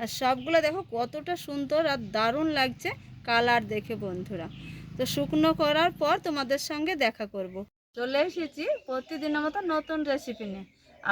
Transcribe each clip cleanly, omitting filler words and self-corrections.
আর সবগুলো দেখো কতটা সুন্দর আর দারুণ লাগছে কালার দেখে বন্ধুরা। তো শুকনো করার পর তোমাদের সঙ্গে দেখা করব। চলে এসেছি প্রতিদিনের মতো নতুন রেসিপি নিয়ে।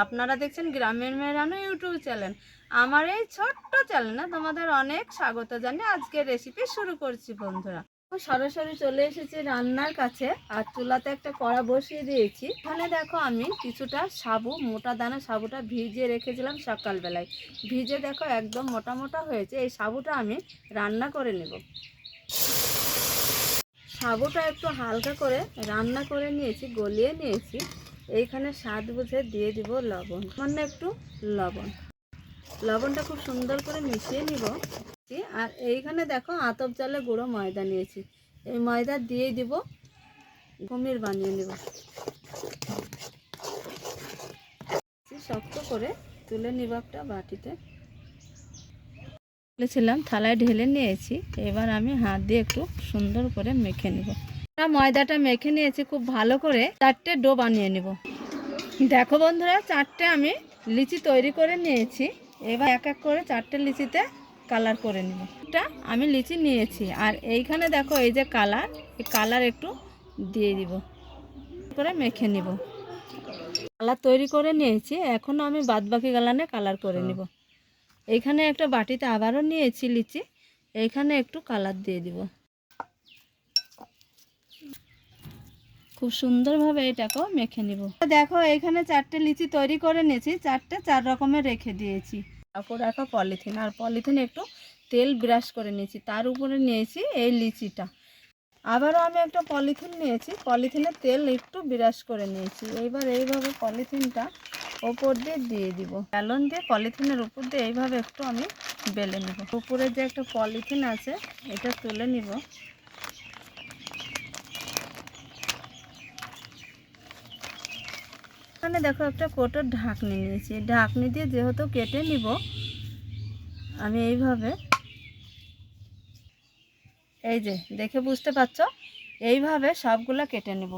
আপনারা দেখছেন গ্রামের মেয়ে রান্না ইউটিউব চ্যানেল। আমার এই ছোট্ট চ্যানেলে তোমাদের অনেক স্বাগত জানিয়ে আজকে রেসিপি শুরু করছি বন্ধুরা। সরাসরি চলে এসেছি রান্নার কাছে আর চুলাতে একটা কড়া বসিয়ে দিয়েছি। এখানে দেখো আমি কিছুটা সাবু, মোটা দানা সাবুটা ভিজিয়ে রেখেছিলাম সকালবেলায়। ভিজে দেখো একদম মোটা মোটা হয়েছে। এই সাবুটা আমি রান্না করে নেব। সাবুটা একটু হালকা করে রান্না করে নিয়েছি, গলিয়ে নিয়েছি। এইখানে স্বাদ বুঝে দিয়ে দিব লবণ, সামান্য একটু লবণটা খুব সুন্দর করে মিশিয়ে নিব। আর এইখানে দেখো আতপ চালের গুঁড়ো ময়দা নিয়েছি, এই ময়দা দিয়ে দিব, ঘুমির বানিয়ে নেব। শক্ত করে তুলে নিব একটা বাটিতে। বলেছিলাম থালায় ঢেলে নিয়েছি। এবার আমি হাত দিয়ে একটু সুন্দর করে মেখে নেব। ময়দাটা মেখে নিয়েছি খুব ভালো করে। 4টে ডো বানিয়ে নেব। দেখো বন্ধুরা, 4টে আমি লিচি তৈরি করে নিয়েছি। এবার এক এক করে 4টে লিচিতে কালার করে নেব। এটা আমি লিচি নিয়েছি আর এইখানে দেখো এই যে কালার, এই কালার একটু দিয়ে দিব করে মেখে নিব। কালার তৈরি করে নিয়েছি, এখন আমি বাদবাকি গালানে কালার করে নিব। এইখানে একটা বাটিতে আবারও নিয়েছি লিচি, এইখানে একটু কালার দিয়ে দিব। খুব সুন্দরভাবে এটাকেও মেখে নিব। দেখো এইখানে 4টে লিচি তৈরি করে নিয়েছি, 4টে 4 রকমের রেখে দিয়েছি। তারপর রাখা পলিথিন, আর পলিথিনে একটু তেল ব্রাশ করে নিয়েছি, তার উপরে নিয়েছি এই লিচিটা। আবারও আমি একটা পলিথিন নিয়েছি, পলিথিনে তেল একটু ব্রাশ করে নিয়েছি। এইবার এইভাবে পলিথিনটা ওপর দিয়ে দিব। বেলন দিয়ে পলিথিনের উপর দিয়ে এইভাবে একটু আমি বেলে নেব। উপরে যে একটা পলিথিন আছে এটা তুলে নিব। এখানে দেখো একটা কোটোর ঢাকনি নিয়েছি, ঢাকনি দিয়ে যেহেতু কেটে নিব, আমি এইভাবে, এই যে দেখে বুঝতে পারছো, এইভাবে সবগুলো কেটে নেব।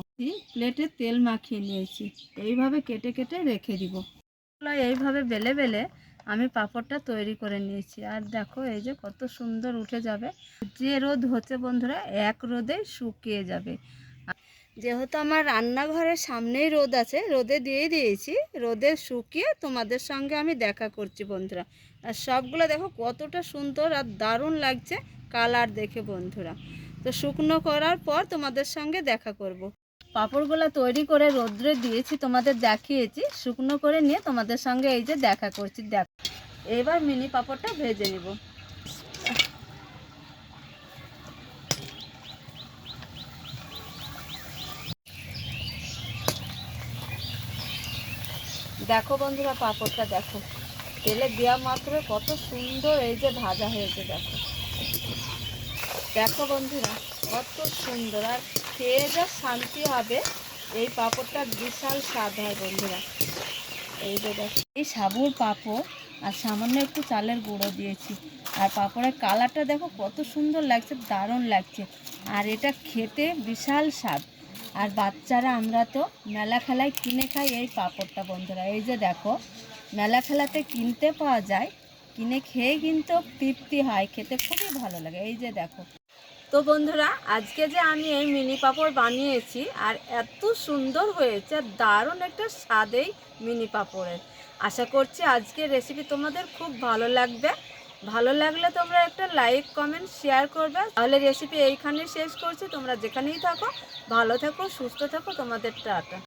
প্লেটে তেল মাখিয়ে নিয়েছি, এইভাবে কেটে কেটে রেখে দিব। এইভাবে বেলে বেলে আমি পাঁপড়টা তৈরি করে নিয়েছি। আর দেখো এই যে কত সুন্দর উঠে যাবে। যে রোদ হচ্ছে বন্ধুরা, এক রোদে শুকিয়ে যাবে। যেহেতু আমার রান্নাঘরের সামনেই রোদ আছে, রোদে দিয়ে দিয়েছি, রোদে শুকিয়ে তোমাদের সঙ্গে আমি দেখা করছি বন্ধুরা। আর সবগুলো দেখো কতটা সুন্দর আর দারুণ লাগছে কালার দেখে বন্ধুরা। তো শুকনো করার পর তোমাদের সঙ্গে দেখা করব। পাঁপড়গুলো তৈরি করে রোদ্রে দিয়েছি, তোমাদের দেখিয়েছি। শুকনো করে নিয়ে তোমাদের সঙ্গে এই যে দেখা করছি। দেখো এবার মিনি পাঁপড়টা ভেজে নিব। দেখো বন্ধুরা, পাঁপড়টা দেখো তেলে দেওয়া মাত্র কত সুন্দর এই যে ভাজা হয়েছে। দেখো দেখো বন্ধুরা কত সুন্দর, আর খেয়ে যা শান্তি হবে। এই পাঁপড়টা বিশাল স্বাদ হয় বন্ধুরা। এই যে দেখো, এই সাবুর পাঁপড় আর সামান্য একটু চালের গুঁড়ো দিয়েছি। আর পাঁপড়ের কালারটা দেখো কত সুন্দর লাগছে, দারুণ লাগছে। আর এটা খেতে বিশাল স্বাদ। আর বাচ্চারা, আমরা তো মেলা খেলায় কিনে খাই এই পাঁপড়টা বন্ধুরা। এই যে দেখো মেলা খেলাতে কিনতে পাওয়া যায়, কিনে খেয়ে কিন্তু তৃপ্তি হয়, খেতে খুবই ভালো লাগে। এই যে দেখো। তো বন্ধুরা, আজকে যে আমি এই মিনি পাঁপড় বানিয়েছি আর এত সুন্দর হয়েছে, দারুণ একটা স্বাদেই মিনি পাঁপড়ের। আশা করছি আজকের রেসিপি তোমাদের খুব ভালো লাগবে। ভালো লাগলে তোমরা একটা লাইক কমেন্ট শেয়ার করবে। তাহলে রেসিপি এইখানেই শেষ করছি। তোমরা যেখানেই থাকো ভালো থাকো, সুস্থ থাকো, তোমাদের টাটা।